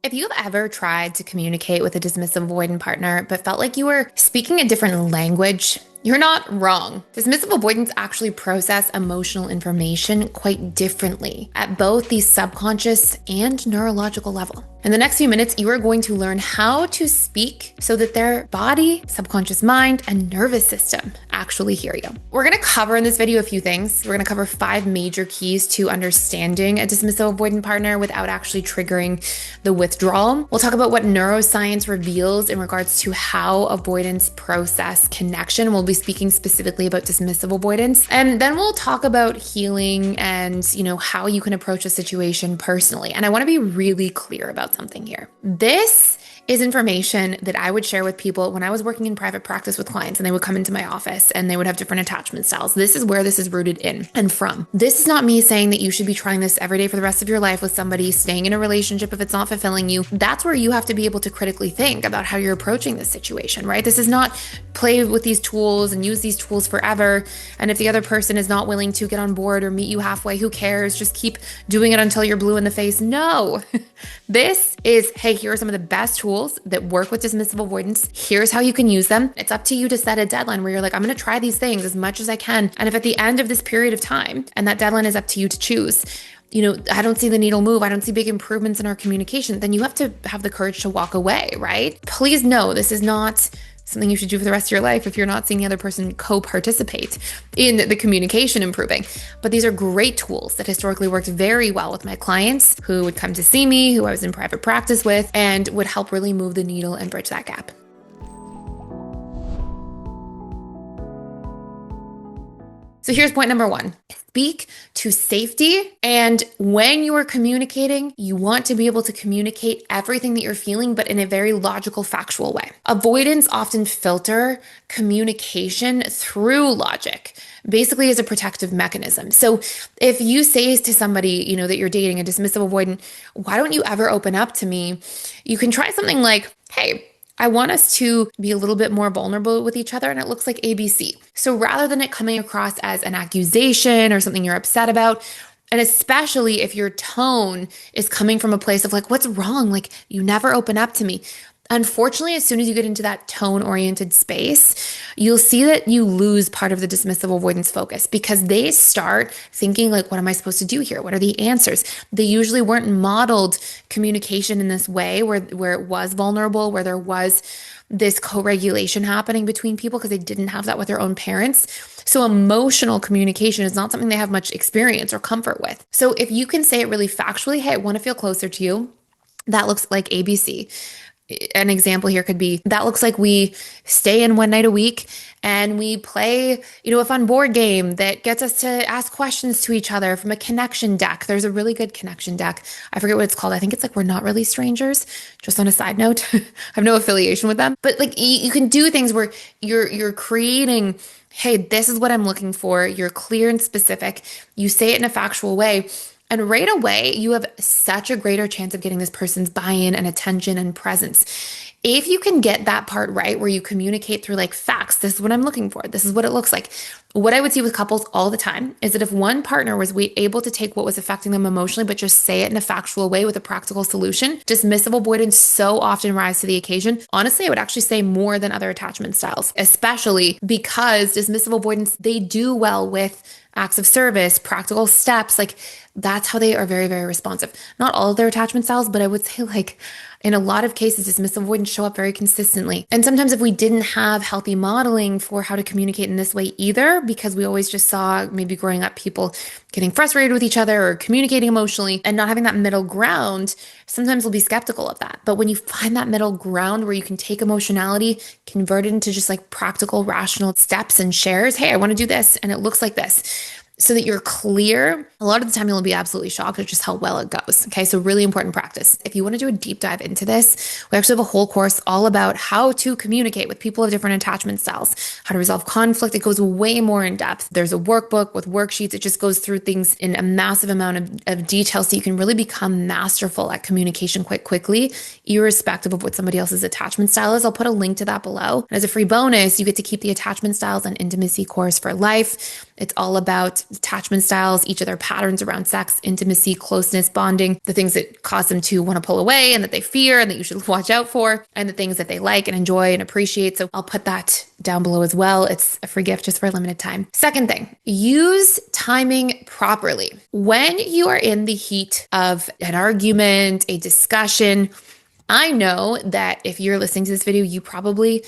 If you've ever tried to communicate with a dismissive avoidant partner, but felt like you were speaking a different language, you're not wrong. Dismissive avoidants actually process emotional information quite differently at both the subconscious and neurological level. In the next few minutes, you are going to learn how to speak so that their body, subconscious mind, and nervous system actually hear you. We're going to cover in this video a few things. We're going to cover 5 major keys to understanding a dismissive avoidant partner without actually triggering the withdrawal. We'll talk about what neuroscience reveals in regards to how avoidants process connection. We'll be speaking specifically about dismissive avoidance. And then we'll talk about healing and, how you can approach a situation personally. And I want to be really clear about something here. This is information that I would share with people when I was working in private practice with clients and they would come into my office and they would have different attachment styles. This is where this is rooted in and from. This is not me saying that you should be trying this every day for the rest of your life with somebody, staying in a relationship if it's not fulfilling you. That's where you have to be able to critically think about how you're approaching this situation, right? This is not play with these tools and use these tools forever. And if the other person is not willing to get on board or meet you halfway, who cares? Just keep doing it until you're blue in the face. No, this is, hey, here are some of the best tools that work with dismissive avoidance. Here's how you can use them. It's up to you to set a deadline where you're like, I'm going to try these things as much as I can. And if at the end of this period of time, and that deadline is up to you to choose, I don't see the needle move, I don't see big improvements in our communication, then you have to have the courage to walk away, right? Please know this is not something you should do for the rest of your life if you're not seeing the other person co-participate in the communication improving. But these are great tools that historically worked very well with my clients who would come to see me, who I was in private practice with, and would help really move the needle and bridge that gap. So here's point number 1. Speak to safety. And when you are communicating, you want to be able to communicate everything that you're feeling, but in a very logical, factual way. Avoidants often filter communication through logic, basically as a protective mechanism. So if you say to somebody, that you're dating a dismissive avoidant, why don't you ever open up to me? You can try something like, hey, I want us to be a little bit more vulnerable with each other, and it looks like ABC. So rather than it coming across as an accusation or something you're upset about, and especially if your tone is coming from a place of like, what's wrong? Like, you never open up to me. Unfortunately, as soon as you get into that tone-oriented space, you'll see that you lose part of the dismissive avoidance focus because they start thinking like, what am I supposed to do here? What are the answers? They usually weren't modeled communication in this way where it was vulnerable, where there was this co-regulation happening between people because they didn't have that with their own parents. So emotional communication is not something they have much experience or comfort with. So if you can say it really factually, hey, I want to feel closer to you. That looks like ABC. An example here could be, that looks like we stay in one night a week and we play, a fun board game that gets us to ask questions to each other from a connection deck. There's a really good connection deck. I forget what it's called. I think it's like We're Not Really Strangers. Just on a side note, I have no affiliation with them, but like you can do things where you're creating, hey, this is what I'm looking for. You're clear and specific. You say it in a factual way. And right away, you have such a greater chance of getting this person's buy-in and attention and presence. If you can get that part right, where you communicate through like facts, this is what I'm looking for, this is what it looks like. What I would see with couples all the time is that if one partner was able to take what was affecting them emotionally, but just say it in a factual way with a practical solution, dismissive avoidance so often rise to the occasion. Honestly, I would actually say more than other attachment styles, especially because dismissive avoidance, they do well with acts of service, practical steps. Like that's how they are very, very responsive. Not all of their attachment styles, but I would say like in a lot of cases, dismissive avoidants show up very consistently. And sometimes if we didn't have healthy modeling for how to communicate in this way either, because we always just saw maybe growing up people getting frustrated with each other or communicating emotionally and not having that middle ground, sometimes we'll be skeptical of that. But when you find that middle ground where you can take emotionality, convert it into just like practical, rational steps and shares, hey, I want to do this and it looks like this, so that you're clear, a lot of the time you'll be absolutely shocked at just how well it goes. Okay, so really important practice. If you want to do a deep dive into this, we actually have a whole course all about how to communicate with people of different attachment styles, how to resolve conflict. It goes way more in depth. There's a workbook with worksheets. It just goes through things in a massive amount of detail so you can really become masterful at communication quite quickly, irrespective of what somebody else's attachment style is. I'll put a link to that below. And as a free bonus, you get to keep the attachment styles and intimacy course for life. It's all about attachment styles, each of their patterns around sex, intimacy, closeness, bonding, the things that cause them to want to pull away and that they fear and that you should watch out for, and the things that they like and enjoy and appreciate. So I'll put that down below as well. It's a free gift just for a limited time. Second thing, use timing properly. When you are in the heat of an argument, a discussion, I know that if you're listening to this video, you probably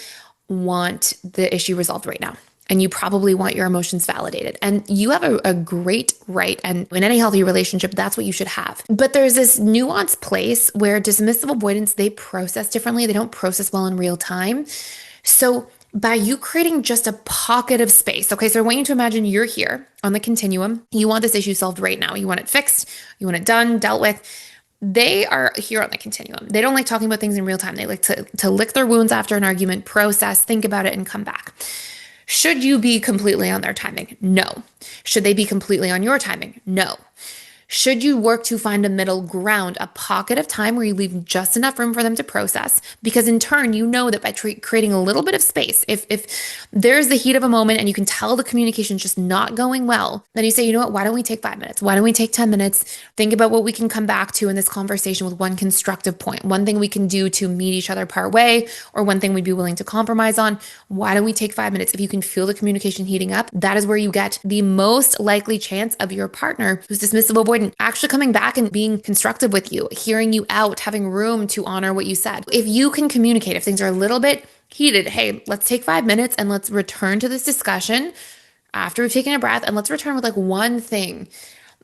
want the issue resolved right now. And you probably want your emotions validated. And you have a great right. And in any healthy relationship, that's what you should have. But there's this nuanced place where dismissive avoidants, they process differently. They don't process well in real time. So by you creating just a pocket of space, okay, so I want you to imagine you're here on the continuum. You want this issue solved right now. You want it fixed. You want it done, dealt with. They are here on the continuum. They don't like talking about things in real time. They like to lick their wounds after an argument, process, think about it, and come back. Should you be completely on their timing? No. Should they be completely on your timing? No. Should you work to find a middle ground, a pocket of time where you leave just enough room for them to process? Because in turn, you know that by creating a little bit of space, if there's the heat of a moment and you can tell the communication's just not going well, then you say, you know what, why don't we take 5 minutes? Why don't we take 10 minutes? Think about what we can come back to in this conversation with one constructive point, one thing we can do to meet each other part way, or one thing we'd be willing to compromise on. Why don't we take 5 minutes? If you can feel the communication heating up, that is where you get the most likely chance of your partner who's dismissive avoidant actually coming back and being constructive with you, hearing you out, having room to honor what you said. If you can communicate, if things are a little bit heated, hey, let's take 5 minutes and let's return to this discussion after we've taken a breath, and let's return with like one thing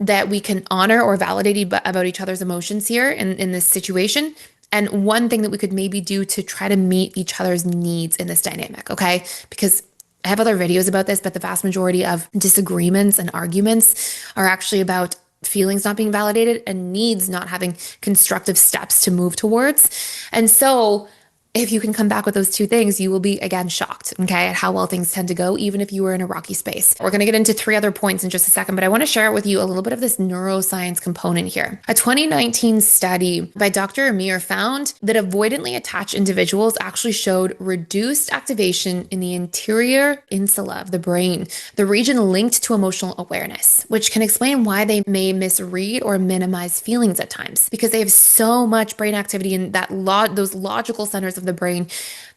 that we can honor or validate about each other's emotions here in this situation. And one thing that we could maybe do to try to meet each other's needs in this dynamic, okay? Because I have other videos about this, but the vast majority of disagreements and arguments are actually about feelings not being validated and needs not having constructive steps to move towards. And so if you can come back with those two things, you will be, again, shocked, okay, at how well things tend to go, even if you were in a rocky space. We're going to get into 3 other points in just a second, but I want to share with you a little bit of this neuroscience component here. A 2019 study by Dr. Amir found that avoidantly attached individuals actually showed reduced activation in the anterior insula of the brain, the region linked to emotional awareness, which can explain why they may misread or minimize feelings at times, because they have so much brain activity in that those logical centers of the brain,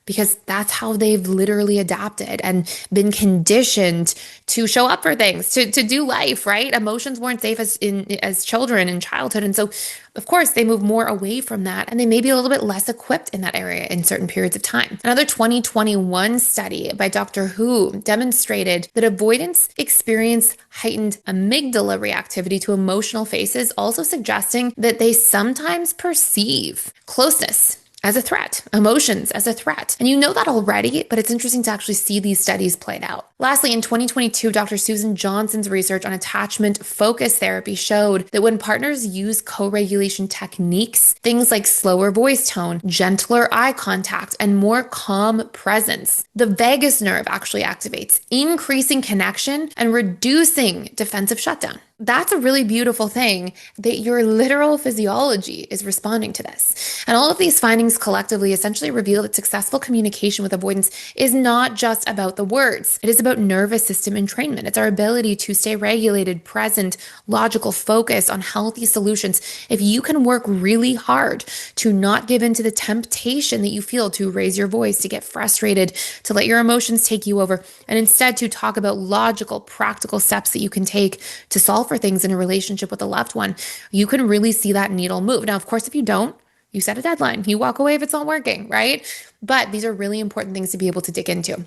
because that's how they've literally adapted and been conditioned to show up for things, to do life, right? Emotions weren't safe as children in childhood. And so, of course, they move more away from that, and they may be a little bit less equipped in that area in certain periods of time. Another 2021 study by Dr. Who demonstrated that avoidants experience heightened amygdala reactivity to emotional faces, also suggesting that they sometimes perceive closeness as a threat, emotions as a threat. And you know that already, but it's interesting to actually see these studies played out. Lastly, in 2022, Dr. Susan Johnson's research on attachment focus therapy showed that when partners use co-regulation techniques, things like slower voice tone, gentler eye contact, and more calm presence, the vagus nerve actually activates, increasing connection and reducing defensive shutdown. That's a really beautiful thing, that your literal physiology is responding to this. And all of these findings collectively essentially reveal that successful communication with avoidance is not just about the words. It is about nervous system entrainment. It's our ability to stay regulated, present, logical, focus on healthy solutions. If you can work really hard to not give in to the temptation that you feel to raise your voice, to get frustrated, to let your emotions take you over, and instead to talk about logical, practical steps that you can take to solve for things in a relationship with a loved one, you can really see that needle move. Now, of course, if you don't, you set a deadline. You walk away if it's not working, right? But these are really important things to be able to dig into.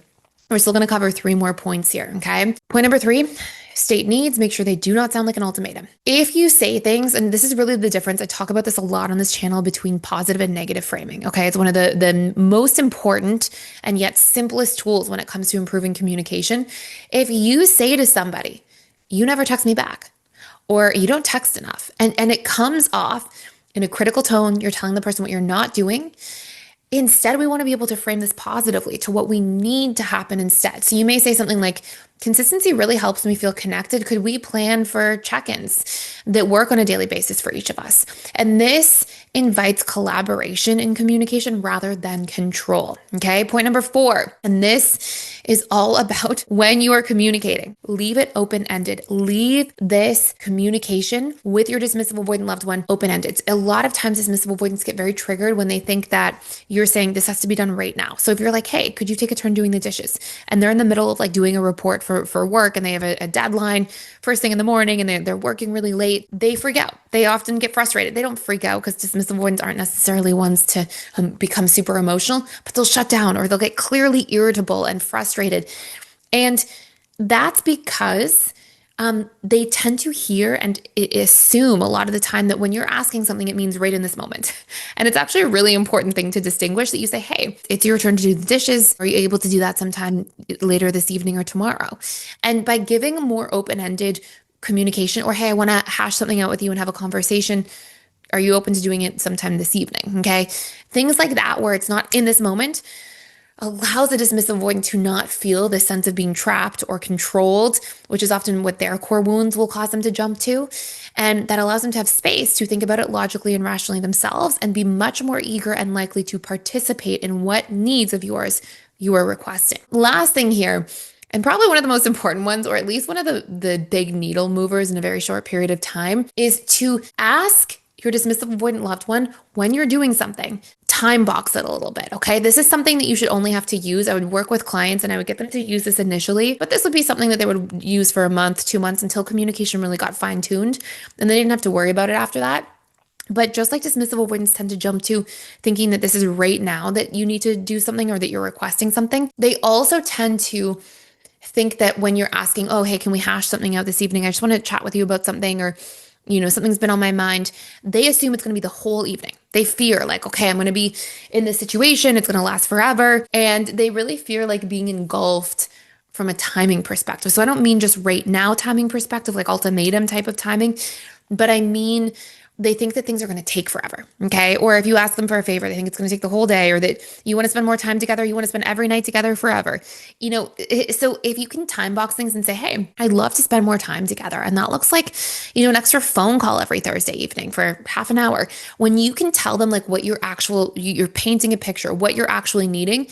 We're still going to cover 3 more points here, okay? Point number 3, state needs, make sure they do not sound like an ultimatum. If you say things, and this is really the difference, I talk about this a lot on this channel, between positive and negative framing, okay? It's one of the most important and yet simplest tools when it comes to improving communication. If you say to somebody, you never text me back, or you don't text enough, and it comes off in a critical tone, you're telling the person what you're not doing. Instead, we want to be able to frame this positively to what we need to happen instead. So you may say something like, Consistency really helps me feel connected. Could we plan for check-ins that work on a daily basis for each of us? And this invites collaboration and communication rather than control. Okay. Point number 4, and this is all about when you are communicating, leave it open-ended. Leave this communication with your dismissive avoidant loved one open-ended. A lot of times dismissive avoidants get very triggered when they think that you're saying this has to be done right now. So if you're like, hey, could you take a turn doing the dishes? And they're in the middle of like doing a report for work and they have a deadline first thing in the morning and they're working really late, they freak out. They often get frustrated. They don't freak out because dismissive avoidants aren't necessarily ones to become super emotional, but they'll shut down or they'll get clearly irritable and frustrated. And that's because they tend to hear and assume a lot of the time that when you're asking something, it means right in this moment. And it's actually a really important thing to distinguish that you say, hey, it's your turn to do the dishes. Are you able to do that sometime later this evening or tomorrow? And by giving a more open-ended communication, or hey, I want to hash something out with you and have a conversation, are you open to doing it sometime this evening? Okay. Things like that, where it's not in this moment, allows a dismissive avoidant to not feel this sense of being trapped or controlled, which is often what their core wounds will cause them to jump to. And that allows them to have space to think about it logically and rationally themselves and be much more eager and likely to participate in what needs of yours you are requesting. Last thing here, and probably one of the most important ones, or at least one of the big needle movers in a very short period of time, is to ask your dismissive avoidant loved one, when you're doing something, time box it a little bit, okay? This is something that you should only have to use. I would work with clients and I would get them to use this initially, but this would be something that they would use for a month, 2 months until communication really got fine-tuned and they didn't have to worry about it after that. But just like dismissive avoidants tend to jump to thinking that this is right now that you need to do something or that you're requesting something, they also tend to think that when you're asking, oh, hey, can we hash something out this evening? I just want to chat with you about something, or something's been on my mind. They assume it's going to be the whole evening. They fear like, okay, I'm going to be in this situation. It's going to last forever. And they really fear like being engulfed from a timing perspective. So I don't mean just right now timing perspective, like ultimatum type of timing, but I mean, they think that things are going to take forever. Okay. Or if you ask them for a favor, they think it's going to take the whole day, or that you want to spend more time together. You want to spend every night together forever. So if you can time box things and say, hey, I'd love to spend more time together. And that looks like, an extra phone call every Thursday evening for half an hour. When you can tell them like what you're painting a picture, what you're actually needing.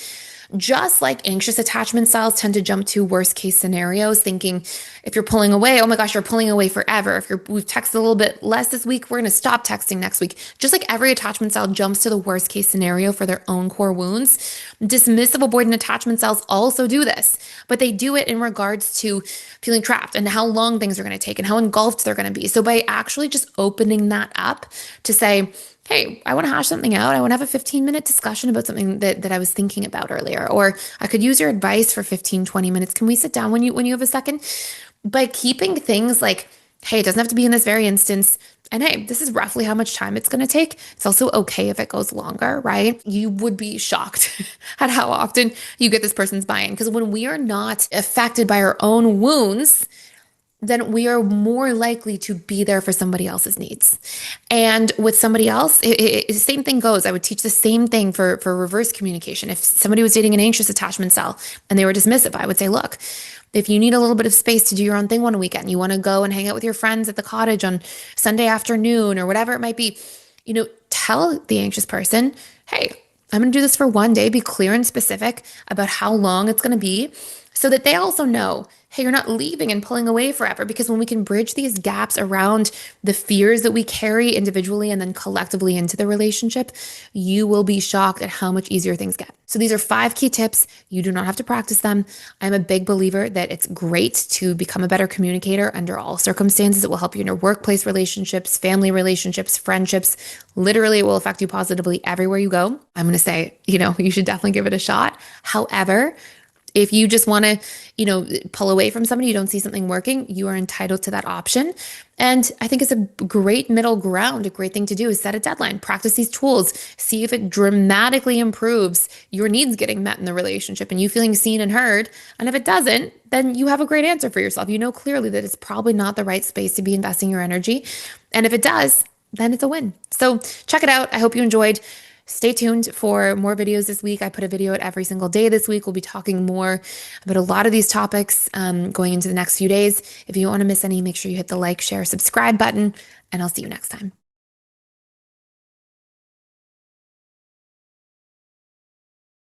Just like anxious attachment styles tend to jump to worst case scenarios, thinking if you're pulling away, oh my gosh, you're pulling away forever. If we've texted a little bit less this week, we're going to stop texting next week. Just like every attachment style jumps to the worst case scenario for their own core wounds, dismissive avoidant attachment styles also do this, but they do it in regards to feeling trapped and how long things are going to take and how engulfed they're going to be. So by actually just opening that up to say, hey, I want to hash something out. I want to have a 15-minute discussion about something that I was thinking about earlier, or I could use your advice for 15, 20 minutes. Can we sit down when you have a second? By keeping things like, hey, it doesn't have to be in this very instance. And hey, this is roughly how much time it's going to take. It's also okay if it goes longer, right? You would be shocked at how often you get this person's buy-in. Because when we are not affected by our own wounds, then we are more likely to be there for somebody else's needs. And with somebody else, the same thing goes. I would teach the same thing for reverse communication. If somebody was dating an anxious attachment style and they were dismissive, I would say, look, if you need a little bit of space to do your own thing one weekend, you want to go and hang out with your friends at the cottage on Sunday afternoon or whatever it might be, tell the anxious person, hey, I'm going to do this for one day. Be clear and specific about how long it's going to be so that they also know, hey, you're not leaving and pulling away forever. Because when we can bridge these gaps around the fears that we carry individually and then collectively into the relationship, you will be shocked at how much easier things get. So these are 5 key tips. You do not have to practice them. I'm a big believer that it's great to become a better communicator under all circumstances. It will help you in your workplace relationships, family relationships, friendships. Literally, it will affect you positively everywhere you go. I'm going to say, you should definitely give it a shot. However, if you just want to, pull away from somebody, you don't see something working, you are entitled to that option. And I think it's a great middle ground. A great thing to do is set a deadline, practice these tools, see if it dramatically improves your needs getting met in the relationship and you feeling seen and heard. And if it doesn't, then you have a great answer for yourself. You know clearly that it's probably not the right space to be investing your energy. And if it does, then it's a win. So check it out. I hope you enjoyed stay tuned for more videos this week. I put a video out every single day this week. We'll be talking more about a lot of these topics going into the next few days. If you don't want to miss any, make sure you hit the like, share, subscribe button, and I'll see you next time.